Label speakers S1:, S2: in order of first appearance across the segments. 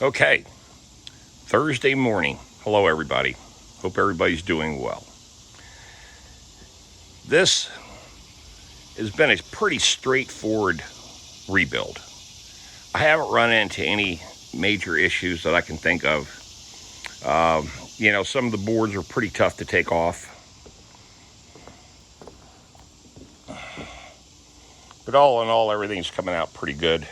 S1: Okay, Thursday morning. Hello, everybody. Hope everybody's doing well. This has been a pretty straightforward rebuild. I haven't run into any major issues that I can think of. Some of the boards are pretty tough to take off. But all in all, everything's coming out pretty good.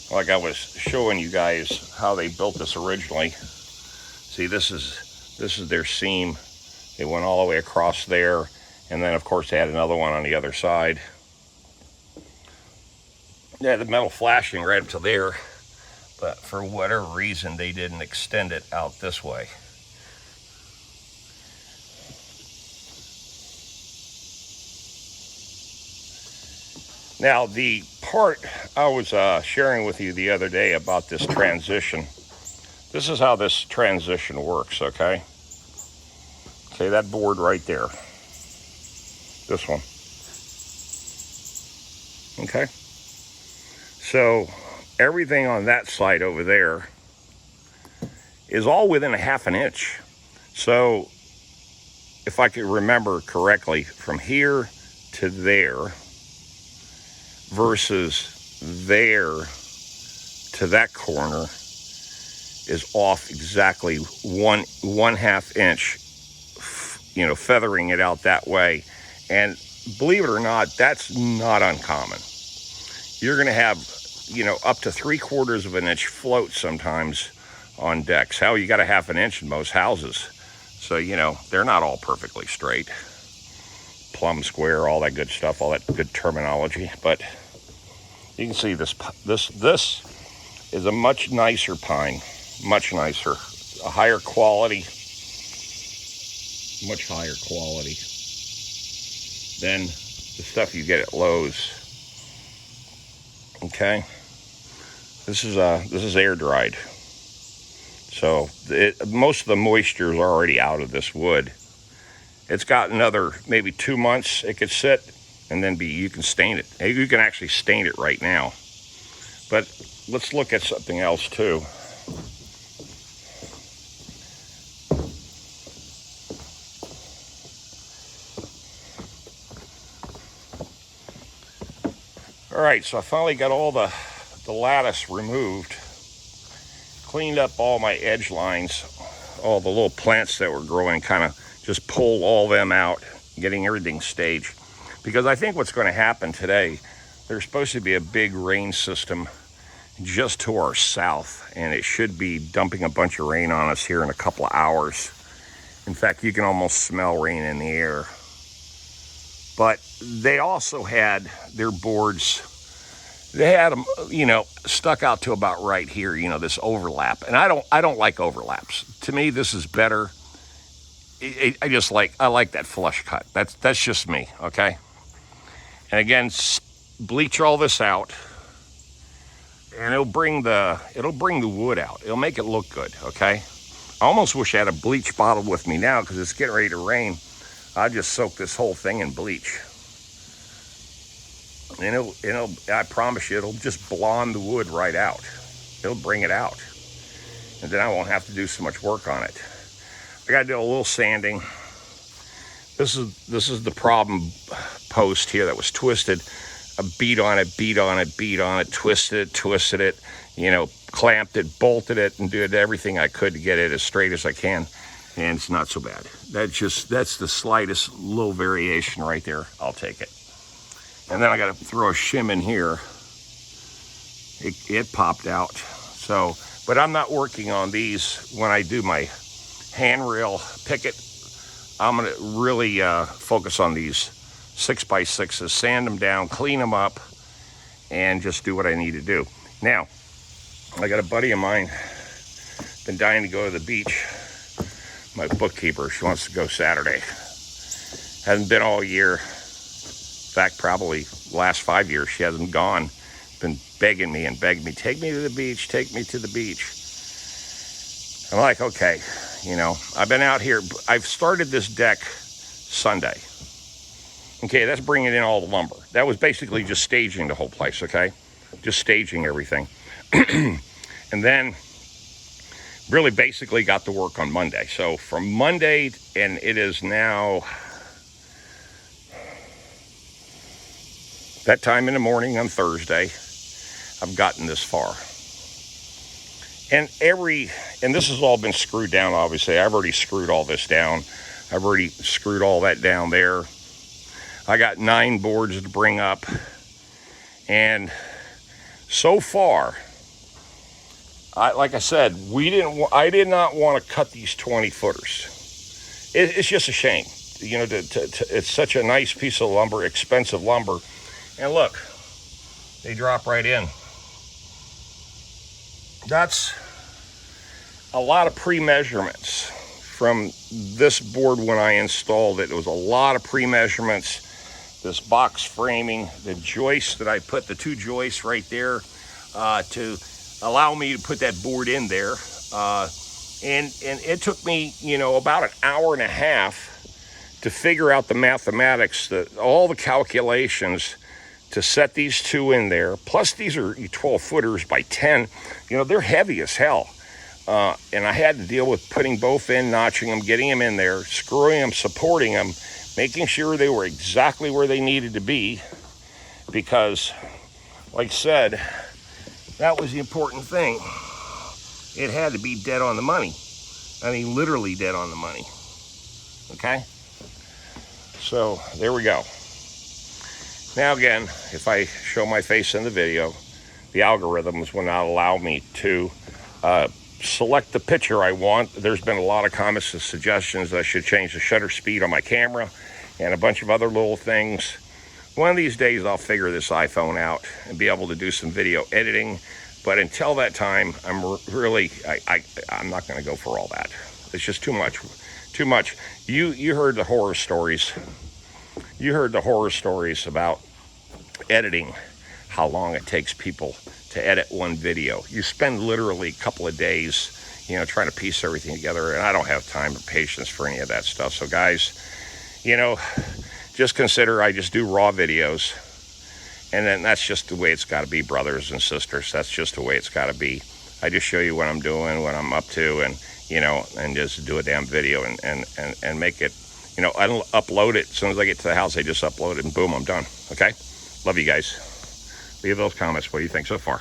S1: Like I was showing you guys how they built this originally. See, this is their seam. They went all the way across there, and then of course they had another one on the other side. Yeah, the metal flashing right up to there, but for whatever reason they didn't extend it out this way. Now, the part I was sharing with you the other day about this transition, this is how this transition works, okay? Okay, that board right there. This one. Okay? So, everything on that side over there is all within a half an inch. So, if I could remember correctly, from here to there versus there to that corner is off exactly one half inch, feathering it out that way. And believe it or not, that's not uncommon. You're going to have, up to 3/4 of an inch float sometimes on decks. Hell, you got a half an inch in most houses. So, they're not all perfectly straight. Plumb square, all that good stuff, all that good terminology. But you can see this is a much nicer pine, much nicer, a higher quality, much higher quality than the stuff you get at Lowe's. Okay, this is air dried, so most of the moisture is already out of this wood. It's got another maybe 2 months it could sit, and then you can stain it. You can actually stain it right now. But let's look at something else too. All right, so I finally got all the lattice removed, cleaned up all my edge lines, all the little plants that were growing, kind of just pulled all them out, getting everything staged. Because I think what's going to happen today, there's supposed to be a big rain system just to our south, and it should be dumping a bunch of rain on us here in a couple of hours. In fact, you can almost smell rain in the air. But they also had their boards, they had them, stuck out to about right here, this overlap. And I don't like overlaps. To me, this is better. I like that flush cut. That's just me, okay? And again, bleach all this out, and it'll bring the wood out. It'll make it look good, okay? I almost wish I had a bleach bottle with me now because it's getting ready to rain. I'll just soak this whole thing in bleach. And I promise you, it'll just blonde the wood right out. It'll bring it out. And then I won't have to do so much work on it. I gotta do a little sanding. This is the problem post here that was twisted. I beat on it, twisted it, clamped it, bolted it, and did everything I could to get it as straight as I can. And it's not so bad. That's the slightest little variation right there. I'll take it. And then I got to throw a shim in here. It popped out. So, but I'm not working on these when I do my handrail picket. I'm going to really focus on these 6x6s, sand them down, clean them up, and just do what I need to do. Now, I got a buddy of mine, been dying to go to the beach. My bookkeeper, she wants to go Saturday. Hasn't been all year. In fact, probably last 5 years she hasn't gone. Been begging me, take me to the beach, take me to the beach. I'm like, okay, I've been out here. I've started this deck Sunday. Okay, that's bringing in all the lumber. That was basically just staging the whole place, okay? Just staging everything. And then really basically got to work on Monday. So from Monday, and it is now that time in the morning on Thursday, I've gotten this far. And this has all been screwed down, obviously. I've already screwed all this down. I've already screwed all that down there. I got 9 boards to bring up. And so far, like I said, I did not want to cut these 20 footers. It's just a shame. You know, it's such a nice piece of lumber, expensive lumber. And look, they drop right in. That's a lot of pre-measurements from this board when I installed it. It was a lot of pre-measurements. This box framing, the joists that I put, the 2 joists right there to allow me to put that board in there. And it took me, you know, about an hour and a half to figure out the mathematics, all the calculations to set these 2 in there. Plus these are 12 footers by 10. You know, they're heavy as hell. And I had to deal with putting both in, notching them, getting them in there, screwing them, supporting them, making sure they were exactly where they needed to be. Because, like I said, that was the important thing. It had to be dead on the money. I mean, literally dead on the money. Okay? So, there we go. Now again, if I show my face in the video, the algorithms will not allow me to select the picture I want. There's been a lot of comments and suggestions that I should change the shutter speed on my camera and a bunch of other little things. One of these days I'll figure this iPhone out and be able to do some video editing. But until that time, I'm not going to go for all that. It's just too much. Too much. You heard the horror stories. You heard the horror stories about editing, how long it takes people to edit one video. You spend literally a couple of days, you know, trying to piece everything together, and I don't have time or patience for any of that stuff. So guys, you know, just consider I just do raw videos, and then that's just the way it's got to be, brothers and sisters. That's just the way it's got to be. I just show you what I'm doing, what I'm up to, and, you know, and just do a damn video and make it, you know, I don't upload it. As soon as I get to the house, I just upload it, and boom, I'm done. Okay? Love you guys. Leave those comments. What do you think so far?